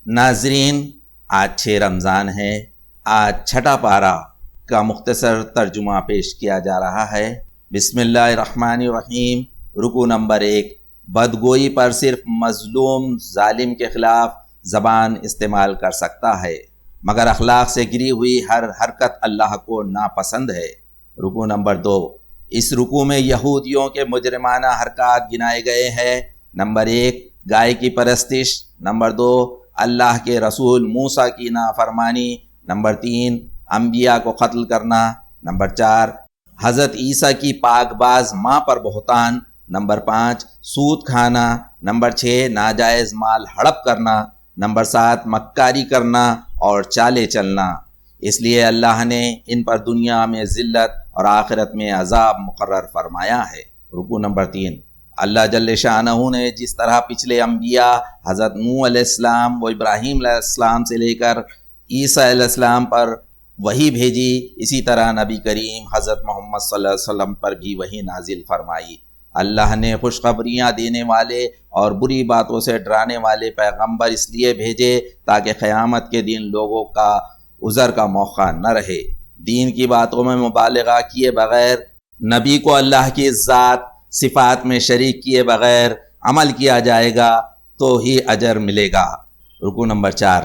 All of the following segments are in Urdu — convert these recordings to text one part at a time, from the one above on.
ناظرین، آج 6 رمضان ہے۔ آج چھٹا پارہ کا مختصر ترجمہ پیش کیا جا رہا ہے۔ بسم اللہ الرحمن الرحیم۔ رکوع نمبر 1۔ بدگوئی پر صرف مظلوم ظالم کے خلاف زبان استعمال کر سکتا ہے، مگر اخلاق سے گری ہوئی ہر حرکت اللہ کو ناپسند ہے۔ رکوع نمبر 2۔ اس رکوع میں یہودیوں کے مجرمانہ حرکات گنائے گئے ہیں۔ نمبر 1، گائے کی پرستش۔ نمبر 2، اللہ کے رسول موسیٰ کی نافرمانی۔ نمبر 3، انبیاء کو قتل کرنا۔ نمبر 4، حضرت عیسیٰ کی پاک باز ماں پر بہتان۔ نمبر 5، سود کھانا۔ نمبر 6، ناجائز مال ہڑپ کرنا۔ نمبر 7، مکاری کرنا اور چالے چلنا۔ اس لیے اللہ نے ان پر دنیا میں ذلت اور آخرت میں عذاب مقرر فرمایا ہے۔ رکوع نمبر 3۔ اللہ جل شانہ نے جس طرح پچھلے انبیاء حضرت نوح علیہ السلام و ابراہیم علیہ السلام سے لے کر عیسیٰ علیہ السلام پر وحی بھیجی، اسی طرح نبی کریم حضرت محمد صلی اللہ علیہ وسلم پر بھی وحی نازل فرمائی۔ اللہ نے خوشخبریاں دینے والے اور بری باتوں سے ڈرانے والے پیغمبر اس لیے بھیجے تاکہ قیامت کے دن لوگوں کا عذر کا موقع نہ رہے۔ دین کی باتوں میں مبالغہ کیے بغیر، نبی کو اللہ کی ذات صفات میں شریک کیے بغیر عمل کیا جائے گا تو ہی اجر ملے گا۔ رکوع نمبر 4۔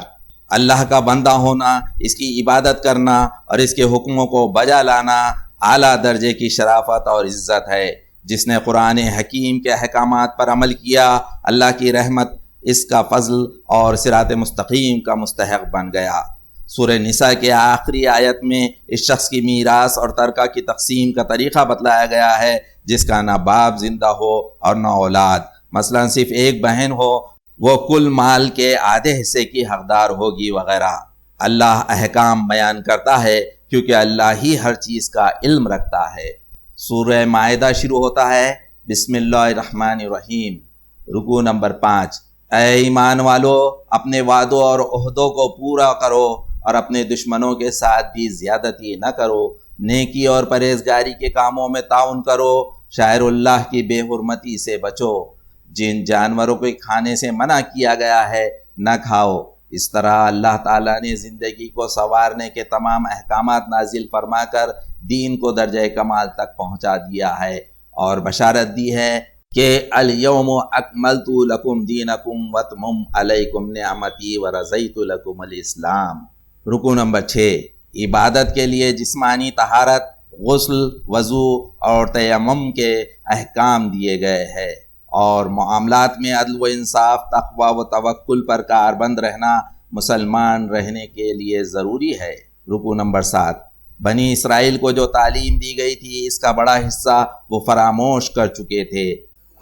اللہ کا بندہ ہونا، اس کی عبادت کرنا اور اس کے حکموں کو بجا لانا اعلیٰ درجے کی شرافت اور عزت ہے۔ جس نے قرآن حکیم کے احکامات پر عمل کیا، اللہ کی رحمت، اس کا فضل اور صراط مستقیم کا مستحق بن گیا۔ سورہ نساء کے آخری آیت میں اس شخص کی میراث اور ترکہ کی تقسیم کا طریقہ بتلایا گیا ہے جس کا نہ باپ زندہ ہو اور نہ اولاد، مثلا صرف ایک بہن ہو، وہ کل مال کے آدھے حصے کی حقدار ہوگی وغیرہ۔ اللہ احکام بیان کرتا ہے کیونکہ اللہ ہی ہر چیز کا علم رکھتا ہے۔ سورہ مائدہ شروع ہوتا ہے بسم اللہ الرحمن الرحیم۔ رکوع نمبر 5۔ اے ایمان والو، اپنے وعدوں اور عہدوں کو پورا کرو اور اپنے دشمنوں کے ساتھ بھی زیادتی نہ کرو۔ نیکی اور پرہیزگاری کے کاموں میں تعاون کرو۔ شاعر اللہ کی بے حرمتی سے بچو۔ جن جانوروں کو کھانے سے منع کیا گیا ہے نہ کھاؤ۔ اس طرح اللہ تعالیٰ نے زندگی کو سنوارنے کے تمام احکامات نازل فرما کر دین کو درجہ کمال تک پہنچا دیا ہے اور بشارت دی ہے کہ الیوم اکملت لکم دینکم واتممت علیکم نعمتی ورضیت لکم الاسلام۔ رکوع نمبر 6۔ عبادت کے لیے جسمانی طہارت، غسل، وضو اور تیمم کے احکام دیے گئے ہیں، اور معاملات میں عدل و انصاف، تقوی و توکل پر کاربند رہنا مسلمان رہنے کے لیے ضروری ہے۔ رکوع نمبر 7۔ بنی اسرائیل کو جو تعلیم دی گئی تھی اس کا بڑا حصہ وہ فراموش کر چکے تھے۔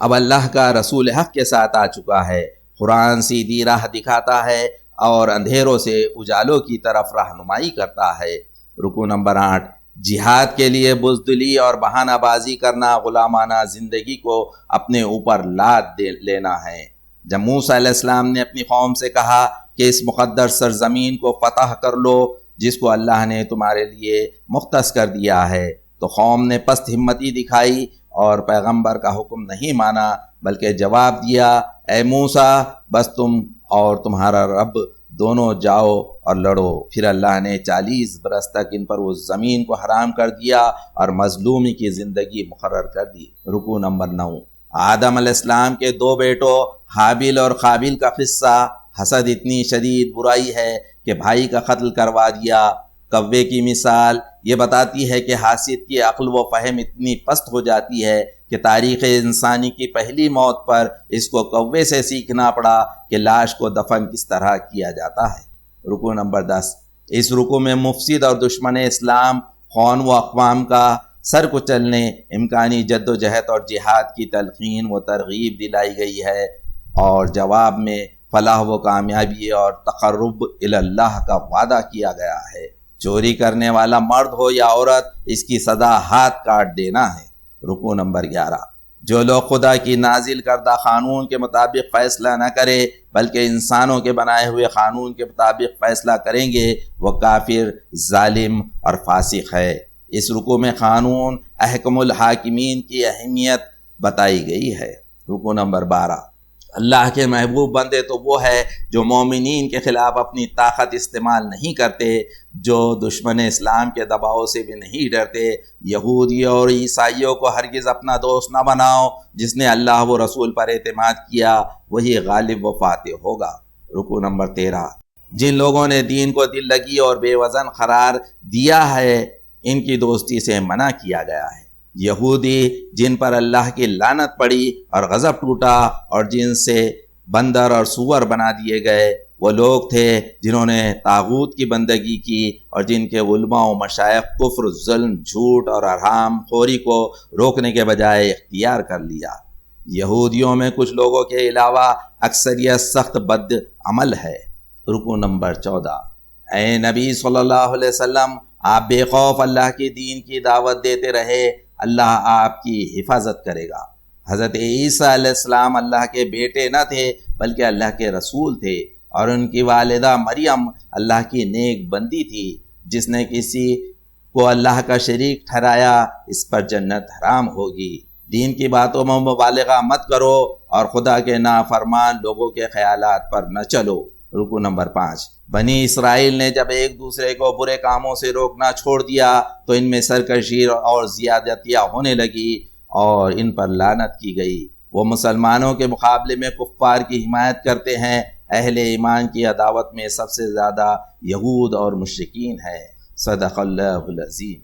اب اللہ کا رسول حق کے ساتھ آ چکا ہے۔ قرآن سیدھی راہ دکھاتا ہے اور اندھیروں سے اجالوں کی طرف رہنمائی کرتا ہے۔ رکوع نمبر 8۔ جہاد کے لیے بزدلی اور بہانہ بازی کرنا غلامانہ زندگی کو اپنے اوپر لاد لینا ہے۔ جب موسیٰ علیہ السلام نے اپنی قوم سے کہا کہ اس مقدس سرزمین کو فتح کر لو جس کو اللہ نے تمہارے لیے مختص کر دیا ہے، تو قوم نے پست ہمتی دکھائی اور پیغمبر کا حکم نہیں مانا، بلکہ جواب دیا، اے موسیٰ، بس تم اور تمہارا رب دونوں جاؤ اور لڑو۔ پھر اللہ نے 40 برس تک ان پر اس زمین کو حرام کر دیا اور مظلومی کی زندگی مقرر کر دی۔ رکوع نمبر 9۔ آدم علیہ السلام کے 2 بیٹوں حابیل اور قابیل کا قصہ۔ حسد اتنی شدید برائی ہے کہ بھائی کا قتل کروا دیا۔ کوے کی مثال یہ بتاتی ہے کہ حاسد کی عقل و فہم اتنی پست ہو جاتی ہے کہ تاریخ انسانی کی پہلی موت پر اس کو کوے سے سیکھنا پڑا کہ لاش کو دفن کس طرح کیا جاتا ہے۔ رکوع نمبر 10۔ اس رکوع میں مفسد اور دشمن اسلام قوم و اقوام کا سر کچلنے، امکانی جد و جہد اور جہاد کی تلقین و ترغیب دلائی گئی ہے، اور جواب میں فلاح و کامیابی اور تقرب الی اللہ کا وعدہ کیا گیا ہے۔ چوری کرنے والا مرد ہو یا عورت، اس کی سزا ہاتھ کاٹ دینا ہے۔ رکوع نمبر 11۔ جو لوگ خدا کی نازل کردہ قانون کے مطابق فیصلہ نہ کرے بلکہ انسانوں کے بنائے ہوئے قانون کے مطابق فیصلہ کریں گے، وہ کافر، ظالم اور فاسق ہے۔ اس رکوع میں قانون، احکم الحاکمین کی اہمیت بتائی گئی ہے۔ رکوع نمبر 12۔ اللہ کے محبوب بندے تو وہ ہے جو مومنین کے خلاف اپنی طاقت استعمال نہیں کرتے، جو دشمن اسلام کے دباؤ سے بھی نہیں ڈرتے۔ یہودی اور عیسائیوں کو ہرگز اپنا دوست نہ بناؤ، جس نے اللہ و رسول پر اعتماد کیا وہی غالب و فاتح ہوگا۔ رکوع نمبر 13۔ جن لوگوں نے دین کو دل لگی اور بے وزن قرار دیا ہے ان کی دوستی سے منع کیا گیا ہے۔ یہودی جن پر اللہ کی لعنت پڑی اور غضب ٹوٹا اور جن سے بندر اور سور بنا دیے گئے، وہ لوگ تھے جنہوں نے طاغوت کی بندگی کی اور جن کے علماء و مشائخ کفر، ظلم، جھوٹ اور حرام خوری کو روکنے کے بجائے اختیار کر لیا۔ یہودیوں میں کچھ لوگوں کے علاوہ اکثریت سخت بد عمل ہے۔ رکوع نمبر 14۔ اے نبی صلی اللہ علیہ وسلم، آپ بے خوف اللہ کی دین کی دعوت دیتے رہے، اللہ آپ کی حفاظت کرے گا۔ حضرت عیسیٰ علیہ السلام اللہ کے بیٹے نہ تھے بلکہ اللہ کے رسول تھے، اور ان کی والدہ مریم اللہ کی نیک بندی تھی۔ جس نے کسی کو اللہ کا شریک ٹھہرایا اس پر جنت حرام ہوگی۔ دین کی باتوں میں مبالغہ مت کرو اور خدا کے نافرمان لوگوں کے خیالات پر نہ چلو۔ رکوع نمبر 5۔ بنی اسرائیل نے جب ایک دوسرے کو برے کاموں سے روکنا چھوڑ دیا تو ان میں سرکشی اور زیادتیاں ہونے لگی اور ان پر لعنت کی گئی۔ وہ مسلمانوں کے مقابلے میں کفار کی حمایت کرتے ہیں۔ اہل ایمان کی عداوت میں سب سے زیادہ یہود اور مشرکین ہے۔ صدق اللہ العظیم۔